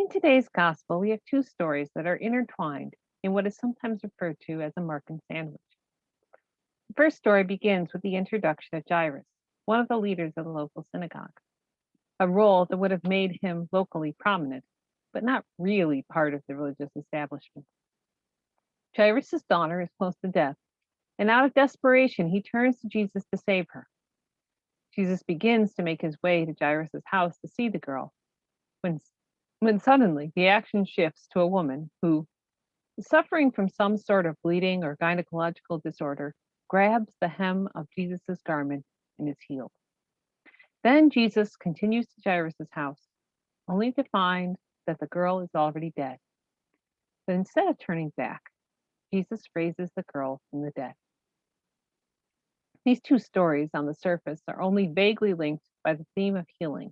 In today's gospel, we have two stories that are intertwined in what is sometimes referred to as a Markan sandwich. The first story begins with the introduction of Jairus, one of the leaders of the local synagogue, a role that would have made him locally prominent, but not really part of the religious establishment. Jairus' daughter is close to death, and out of desperation, he turns to Jesus to save her. Jesus begins to make his way to Jairus' house to see the girl, when, when suddenly the action shifts to a woman who, suffering from some sort of bleeding or gynecological disorder, grabs the hem of Jesus' garment and is healed. Then Jesus continues to Jairus' house, only to find that the girl is already dead. But instead of turning back, Jesus raises the girl from the dead. These two stories on the surface are only vaguely linked by the theme of healing,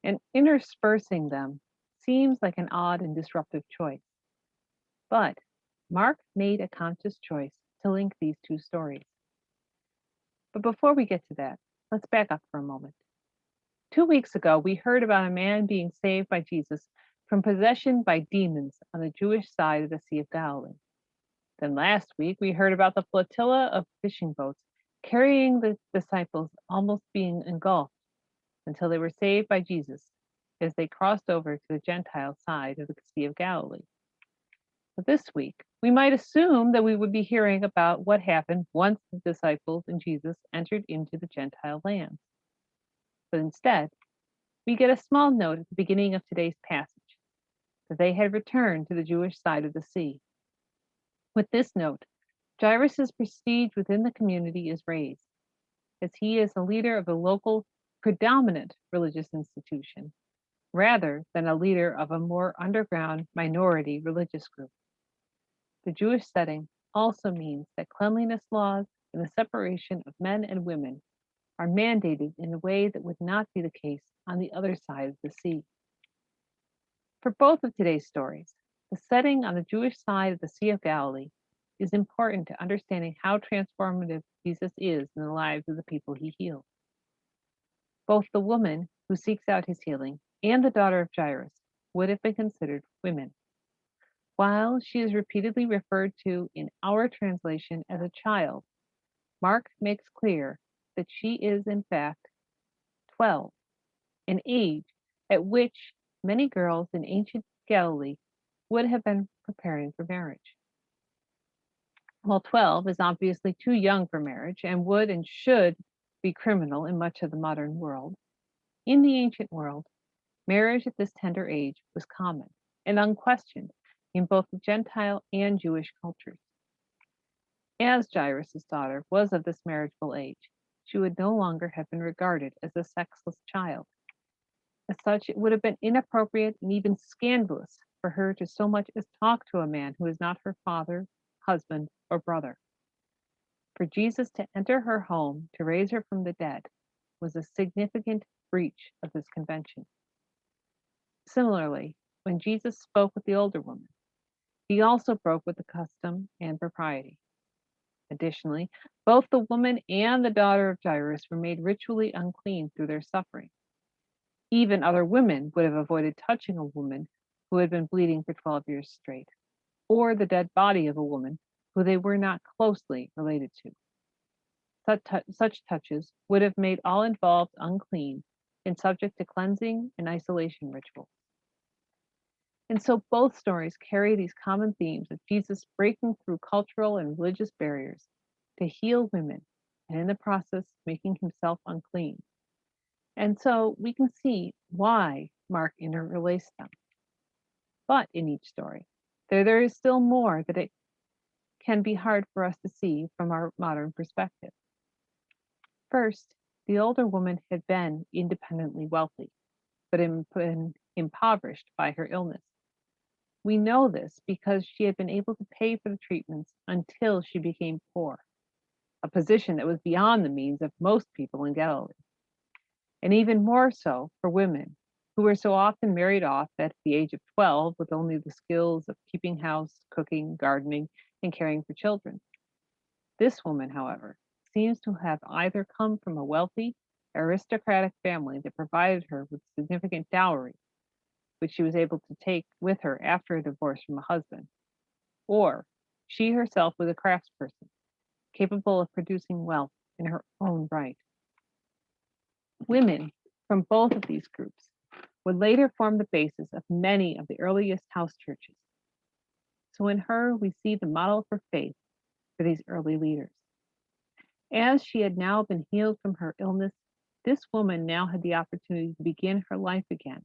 and interspersing them seems like an odd and disruptive choice. But Mark made a conscious choice to link these two stories. But before we get to that, let's back up for a moment. 2 weeks ago, we heard about a man being saved by Jesus from possession by demons on the Jewish side of the Sea of Galilee. Then last week, we heard about the flotilla of fishing boats carrying the disciples almost being engulfed until they were saved by Jesus as they crossed over to the Gentile side of the Sea of Galilee. But this week, we might assume that we would be hearing about what happened once the disciples and Jesus entered into the Gentile lands. But instead, we get a small note at the beginning of today's passage that they had returned to the Jewish side of the sea. With this note, Jairus' prestige within the community is raised, as he is the leader of the local predominant religious institution, rather than a leader of a more underground minority religious group. The Jewish setting also means that cleanliness laws and the separation of men and women are mandated in a way that would not be the case on the other side of the sea. For both of today's stories, the setting on the Jewish side of the Sea of Galilee is important to understanding how transformative Jesus is in the lives of the people he heals. Both the woman who seeks out his healing and the daughter of Jairus would have been considered women, while she is repeatedly referred to in our translation as a child. Mark makes clear that she is, in fact, 12, an age at which many girls in ancient Galilee would have been preparing for marriage. While 12 is obviously too young for marriage and would and should be criminal in much of the modern world, in the ancient world, marriage at this tender age was common and unquestioned in both the Gentile and Jewish cultures. As Jairus' daughter was of this marriageable age, she would no longer have been regarded as a sexless child. As such, it would have been inappropriate and even scandalous for her to so much as talk to a man who is not her father, husband, or brother. For Jesus to enter her home to raise her from the dead was a significant breach of this convention. Similarly, when Jesus spoke with the older woman, he also broke with the custom and propriety. Additionally, both the woman and the daughter of Jairus were made ritually unclean through their suffering. Even other women would have avoided touching a woman who had been bleeding for 12 years straight, or the dead body of a woman who they were not closely related to. Such touches would have made all involved unclean and subject to cleansing and isolation rituals. And so both stories carry these common themes of Jesus breaking through cultural and religious barriers to heal women, and in the process, making himself unclean. And so we can see why Mark interrelates them. But in each story, there is still more that it can be hard for us to see from our modern perspective. First, the older woman had been independently wealthy, but been impoverished by her illness. We know this because she had been able to pay for the treatments until she became poor, a position that was beyond the means of most people in Galilee. And even more so for women who were so often married off at the age of 12 with only the skills of keeping house, cooking, gardening, and caring for children. This woman, however, seems to have either come from a wealthy, aristocratic family that provided her with significant dowry, which she was able to take with her after a divorce from a husband, or she herself was a craftsperson, capable of producing wealth in her own right. Women from both of these groups would later form the basis of many of the earliest house churches. So in her, we see the model for faith for these early leaders. As she had now been healed from her illness, this woman now had the opportunity to begin her life again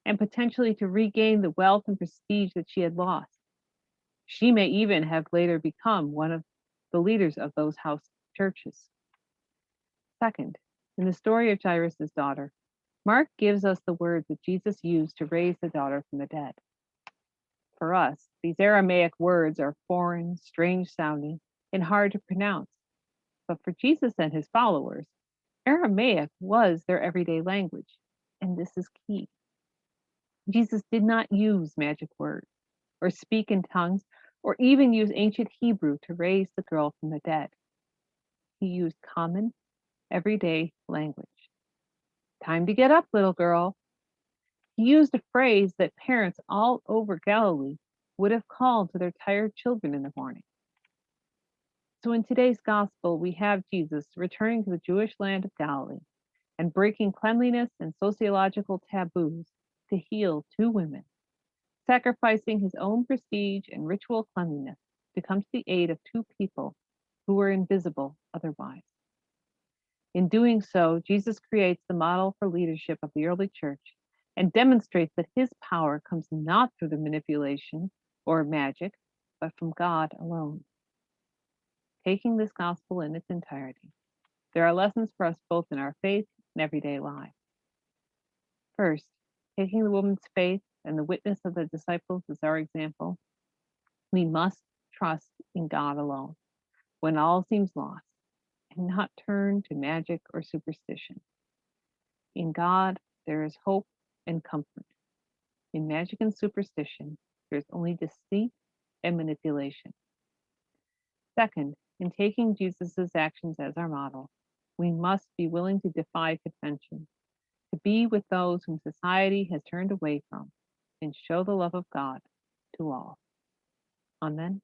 and potentially to regain the wealth and prestige that she had lost. She may even have later become one of the leaders of those house churches. Second, in the story of Jairus' daughter, Mark gives us the words that Jesus used to raise the daughter from the dead. For us, these Aramaic words are foreign, strange sounding, and hard to pronounce. But for Jesus and his followers, Aramaic was their everyday language, and this is key. Jesus did not use magic words, or speak in tongues, or even use ancient Hebrew to raise the girl from the dead. He used common, everyday language. Time to get up, little girl. He used a phrase that parents all over Galilee would have called to their tired children in the morning. So in today's gospel, we have Jesus returning to the Jewish land of Galilee and breaking cleanliness and sociological taboos to heal two women, sacrificing his own prestige and ritual cleanliness to come to the aid of two people who were invisible otherwise. In doing so, Jesus creates the model for leadership of the early church and demonstrates that his power comes not through the manipulation or magic, but from God alone. Taking this gospel in its entirety, there are lessons for us both in our faith and everyday lives. First, taking the woman's faith and the witness of the disciples as our example, we must trust in God alone when all seems lost and not turn to magic or superstition. In God, there is hope and comfort. In magic and superstition, there is only deceit and manipulation. Second, in taking Jesus' actions as our model, we must be willing to defy convention, to be with those whom society has turned away from, and show the love of God to all. Amen.